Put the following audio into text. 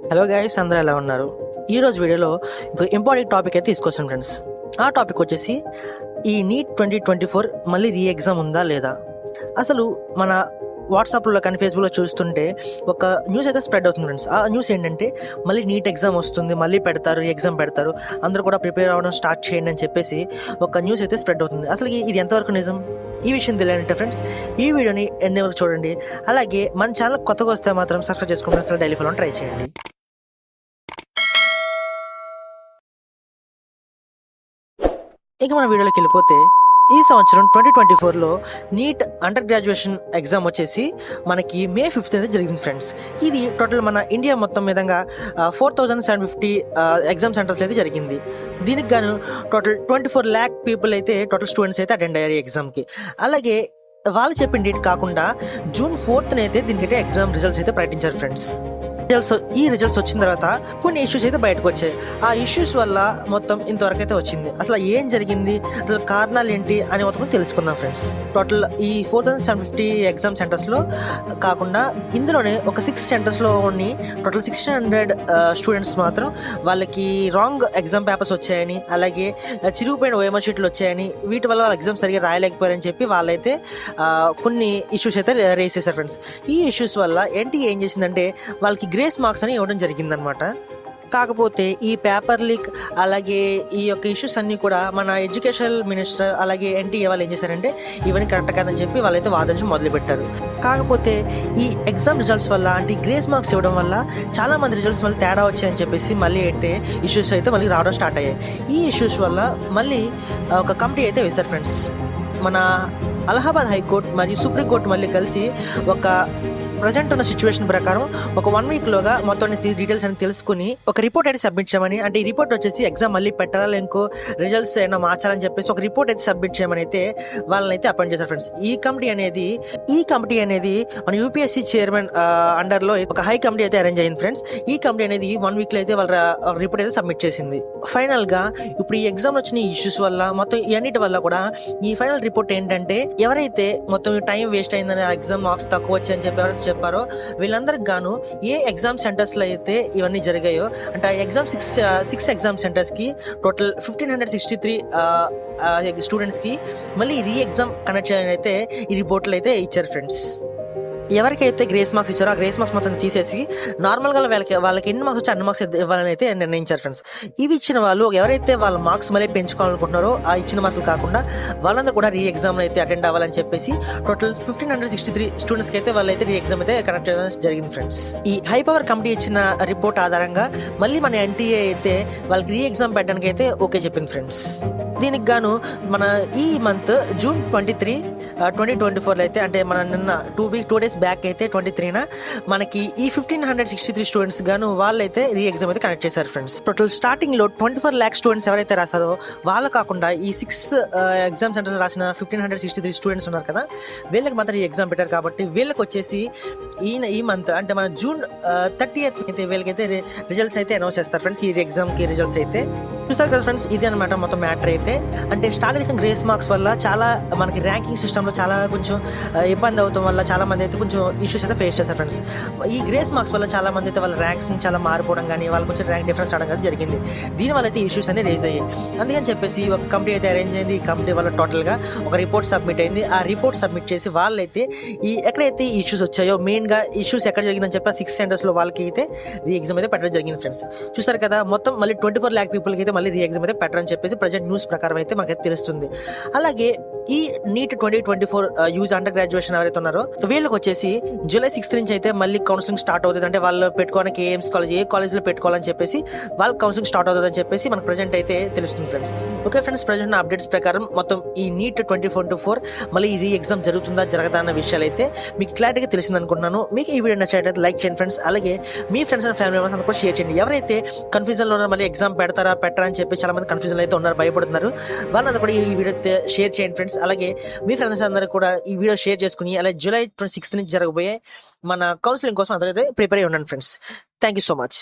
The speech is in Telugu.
హలో గైస్, అందరూ ఎలా ఉన్నారు? ఈరోజు వీడియోలో ఒక ఇంపార్టెంట్ టాపిక్ అయితే తీసుకొచ్చాను ఫ్రెండ్స్. ఆ టాపిక్ వచ్చేసి ఈ నీట్ 2024 మళ్ళీ రీ ఎగ్జామ్ ఉందా లేదా. అసలు మన వాట్సాప్లో కానీ ఫేస్బుక్లో చూస్తుంటే ఒక న్యూస్ అయితే స్ప్రెడ్ అవుతుంది ఫ్రెండ్స్. ఆ న్యూస్ ఏంటంటే మళ్ళీ నీట్ ఎగ్జామ్ వస్తుంది, మళ్ళీ పెడతారు, ఎగ్జామ్ పెడతారు, అందరూ కూడా ప్రిపేర్ అవ్వడం స్టార్ట్ చేయండి అని చెప్పేసి ఒక న్యూస్ అయితే స్ప్రెడ్ అవుతుంది. అసలు ఇది ఎంతవరకు నిజం? ఈ విషయం తెలియాలంటే ఫ్రెండ్స్ ఈ వీడియోని ఎన్ని వరకు చూడండి. అలాగే మన ఛానల్ కొత్తగా వస్తే మాత్రం సబ్స్క్రైబ్ చేసుకుంటే అసలు డైలీ ఫాలో ట్రై చేయండి. ఇక మన వీడియోలోకి వెళ్ళిపోతే, ఈ సంవత్సరం 2024లో నీట్ అండర్ గ్రాడ్యుయేషన్ ఎగ్జామ్ వచ్చేసి మనకి May 5th అయితే జరిగింది ఫ్రెండ్స్. ఇది టోటల్ మన ఇండియా మొత్తం విధంగా 4750 ఎగ్జామ్ సెంటర్స్ అయితే జరిగింది. దీనికి గాను టోటల్ 24 lakh పీపుల్ అయితే టోటల్ స్టూడెంట్స్ అయితే అటెండ్ అయ్యారు ఈ ఎగ్జామ్కి. అలాగే వాళ్ళు చెప్పిన డేట్ కాకుండా June 4th అయితే దీనికైతే ఎగ్జామ్ రిజల్ట్స్ అయితే ప్రకటించారు ఫ్రెండ్స్. ఈ రిజల్ట్స్ వచ్చిన తర్వాత కొన్ని ఇష్యూస్ అయితే బయటకు వచ్చాయి. ఆ ఇష్యూస్ వల్ల మొత్తం ఇంతవరకు అయితే వచ్చింది. అసలు ఏం జరిగింది, అసలు కారణాలు ఏంటి అని మొత్తం తెలుసుకుందాం ఫ్రెండ్స్. టోటల్ ఈ 4750 ఎగ్జామ్ సెంటర్స్లో కాకుండా ఇందులోనే ఒక 6 సెంటర్స్లో ఉన్న టోటల్ 600 స్టూడెంట్స్ మాత్రం వాళ్ళకి రాంగ్ ఎగ్జామ్ పేపర్స్ వచ్చాయని, అలాగే చిరిగిపోయిన ఓఎంఆర్ షీట్లు వచ్చాయని, వీటి వల్ల వాళ్ళ ఎగ్జామ్ సరిగా రాయలేకపోయారని చెప్పి వాళ్ళైతే కొన్ని ఇష్యూస్ అయితే రేస్ చేశారు ఫ్రెండ్స్. ఈ ఇష్యూస్ వల్ల ఎన్టీఏ ఏం చేసిందంటే వాళ్ళకి గ్రేస్ మార్క్స్ అని ఇవ్వడం జరిగిందనమాట. కాకపోతే ఈ పేపర్ లీక్ అలాగే ఈ యొక్క ఇష్యూస్ అన్నీ కూడా మన ఎడ్యుకేషన్ మినిస్టర్ అలాగే ఎన్టీఏ వాళ్ళు ఏం చేశారంటే ఇవన్నీ కరెక్ట్ కాదని చెప్పి వాళ్ళైతే వాదించడం మొదలుపెట్టారు. కాకపోతే ఈ ఎగ్జామ్ రిజల్ట్స్ వల్ల అంటే గ్రేస్ మార్క్స్ ఇవ్వడం వల్ల చాలా మంది రిజల్ట్స్ మళ్ళీ తేడా వచ్చాయని చెప్పేసి మళ్ళీ అయితే ఇష్యూస్ అయితే మళ్ళీ రావడం స్టార్ట్ అయ్యాయి. ఈ ఇష్యూస్ వల్ల మళ్ళీ ఒక కమిటీ అయితే వేశారు ఫ్రెండ్స్. మన అలహాబాద్ హైకోర్టు మరియు సుప్రీంకోర్టు మళ్ళీ కలిసి ఒక ప్రజెంట్ ఉన్న సిచ్యువేషన్ ప్రకారం ఒక 1 weekలోగా మొత్తం డీటెయిల్స్ అని తెలుసుకుని ఒక రిపోర్ట్ అయితే సబ్మిట్ చేయమని, అంటే ఈ రిపోర్ట్ వచ్చేసి ఎగ్జామ్ మళ్ళీ పెట్టాలా ఇంకో రిజల్ట్స్ అయినా మార్చాలని చెప్పేసి ఒక రిపోర్ట్ అయితే సబ్మిట్ చేయమని అయితే వాళ్ళని అయితే అపాయింట్ చేశారు ఫ్రెండ్స్. ఈ కమిటీ అనేది మన యూపీఎస్సీ చైర్మన్ అండర్లో ఒక హై కమిటీ అయితే అరేంజ్ అయింది ఫ్రెండ్స్. ఈ కమిటీ అనేది 1 weekలో అయితే వాళ్ళ రిపోర్ట్ అయితే సబ్మిట్ చేసింది. ఫైనల్ గా ఇప్పుడు ఈ ఎగ్జామ్ వచ్చిన ఇష్యూస్ వల్ల మొత్తం ఇవన్నిటి వల్ల కూడా ఈ ఫైనల్ రిపోర్ట్ ఏంటంటే ఎవరైతే మొత్తం టైం వేస్ట్ అయిందని ఎగ్జామ్ మార్క్స్ తక్కువ వచ్చాయని చెప్పి ఎవరైతే చెప్పారో వీళ్ళందరికి గాను ఏ ఎగ్జామ్ సెంటర్స్ లో అయితే ఇవన్నీ జరిగాయో, అంటే ఆ ఎగ్జామ్ 6 ఎగ్జామ్ సెంటర్స్ కి టోటల్ 1563 స్టూడెంట్స్ కి మళ్ళీ రీ ఎగ్జామ్ కండక్ట్ చేయాలని అయితే ఈ రిపోర్ట్లు అయితే ఇచ్చారు ఫ్రెండ్స్. ఎవరికైతే గ్రేస్ మార్క్స్ ఇచ్చారో ఆ గ్రేస్ మార్క్స్ మొత్తం తీసేసి నార్మల్గా వాళ్ళకి ఎన్ని మార్క్స్ వచ్చి అన్ని మార్క్స్ ఇవ్వాలని అయితే నిర్ణయించారు ఫ్రెండ్స్. ఇవి ఇచ్చిన వాళ్ళు ఎవరైతే వాళ్ళ మార్క్స్ మళ్ళీ పెంచుకోవాలనుకుంటున్నారో ఆ ఇచ్చిన మార్కులు కాకుండా వాళ్ళందరూ కూడా రీ ఎగ్జామ్లో అయితే అటెండ్ అవ్వాలని చెప్పేసి టోటల్ 1563 స్టూడెంట్స్కి అయితే వాళ్ళైతే రీ ఎగ్జామ్ అయితే కండక్ట్ చేయడం జరిగింది ఫ్రెండ్స్. ఈ హై పవర్ కమిటీ ఇచ్చిన రిపోర్ట్ ఆధారంగా మళ్ళీ మన ఎన్టీఏ అయితే వాళ్ళకి రీ ఎగ్జామ్ పెట్టడానికి అయితే ఓకే చెప్పింది ఫ్రెండ్స్. దీనికి గాను మన ఈ మంత్ June 23, 2024 అయితే, అంటే మన నిన్న 2 days బ్యాక్ అయితే 23న మనకి ఈ 1563 స్టూడెంట్స్ గాను వాళ్ళైతే రీ ఎగ్జామ్ అయితే కనెక్ట్ చేశారు ఫ్రెండ్స్. టోటల్ స్టార్టింగ్ లో 24 lakh స్టూడెంట్స్ ఎవరైతే రాశారో వాళ్ళు కాకుండా ఈ 6 ఎగ్జామ్ సెంటర్స్ రాసిన 1563 స్టూడెంట్స్ ఉన్నారు కదా, వీళ్ళకి మాత్రం ఈ ఎగ్జామ్ పెట్టారు. కాబట్టి వీళ్ళకి వచ్చేసి ఈ మంత్ అంటే మన June 30th అయితే వీళ్ళకైతే రిజల్ట్స్ అయితే అనౌన్స్ చేస్తారు ఫ్రెండ్స్. ఈ ఎగ్జామ్ కి రిజల్ట్స్ అయితే చూస్తారు కదా ఫ్రెండ్స్. ఇది అనమాట మొత్తం మ్యాటర్ అయితే. అంటే స్టార్టింగ్ గ్రేస్ మార్క్స్ వల్ల చాలా మనకి ర్యాంకింగ్ సిస్టంలో చాలా కొంచెం ఇబ్బంది అవుతాం వల్ల చాలా మంది అయితే కొంచెం ఇష్యూస్ అయితే ఫేస్ చేస్తారు ఫ్రెండ్స్. ఈ గ్రేస్ మార్క్స్ వల్ల చాలా మంది అయితే వాళ్ళ ర్యాంక్స్ చాలా మారిపోవడం కానీ వాళ్ళు కొంచెం ర్యాంక్ డిఫరెన్స్ అవడం కానీ జరిగింది. దీనివల్ల అయితే ఇష్యూస్ అనేది రేజ్ అయ్యాయి. అందుకని చెప్పేసి ఒక కమిటీ అయితే అరేంజ్ అయింది. ఈ కమిటీ వల్ల టోటల్గా ఒక రిపోర్ట్ సబ్మిట్ అయింది. ఆ రిపోర్ట్ సబ్మిట్ చేసి వాళ్ళైతే ఎక్కడైతే ఇష్యూస్ వచ్చాయో మెయిన్గా ఇష్యూస్ ఎక్కడ జరిగిందని చెప్పి 6 సెంటర్స్లో వాళ్ళకి అయితే రీ ఎగ్జామ్ అయితే పెట్టడం జరిగింది ఫ్రెండ్స్. చూసారు కదా, మొత్తం మళ్ళీ 24 lakh పీపుల్కి అయితే మళ్ళీ రీ ఎగ్జామ్ అయితే పెట్టరని చెప్పేసి ప్రజెంట్ న్యూస్ ప్రకారం అయితే మనకైతే తెలుస్తుంది. అలాగే ఈ నీట్ 2024 యూజ్ అండర్ గ్రాడ్యుయేషన్ ఎవరైతే ఉన్నారో వీళ్ళకి వచ్చేసి July 6th నుంచి అయితే మళ్ళీ కౌన్సిలింగ్ స్టార్ట్ అవుతుంది. అంటే వాళ్ళు పెట్టుకోవడానికి ఏ కాలేజ్లో పెట్టుకోవాలని చెప్పేసి వాళ్ళకి కౌన్సిలింగ్ స్టార్ట్ అవుతుంది అని చెప్పేసి మనకు ప్రజెంట్ అయితే తెలుస్తుంది friends. Okay friends, present updates ప్రకారం మొత్తం ఈ నీట్ 2024 మళ్ళీ ఈ రీ ఎగ్జామ్ జరుగుతుందా జరగదా అన్న విషయాలు అయితే మీకు క్లారిటీగా తెలిసింది అనుకుంటున్నాను. మీకు ఈ వీడియో నచ్చినట్లయితే లైక్ చేయండి ఫ్రెండ్స్. అలాగే మీ ఫ్రెండ్స్ అండ్ ఫ్యామిలీ మెంబర్స్ అందరూ కూడా షేర్ చేయండి. ఎవరైతే కన్ఫ్యూజన్లో ఉన్నారో మళ్ళీ ఎగ్జామ్ పెట్టరా అని చెప్పి చాలా మంది కన్ఫ్యూజన్ అయితే ఉన్నారు, భయపడుతున్నారు. వాళ్ళందరూ కూడా ఈ వీడియో షేర్ చేయండి ఫ్రెండ్స్. అలాగే మీ ఫ్రెండ్స్ అందరూ కూడా ఈ వీడియో షేర్ చేసుకుని అలాగే July 26th నుంచి జరగబోయే మన కౌన్సిలింగ్ కోసం అందరైతే ప్రిపేర్ అయ్యి ఉండండి friends. Thank you so much.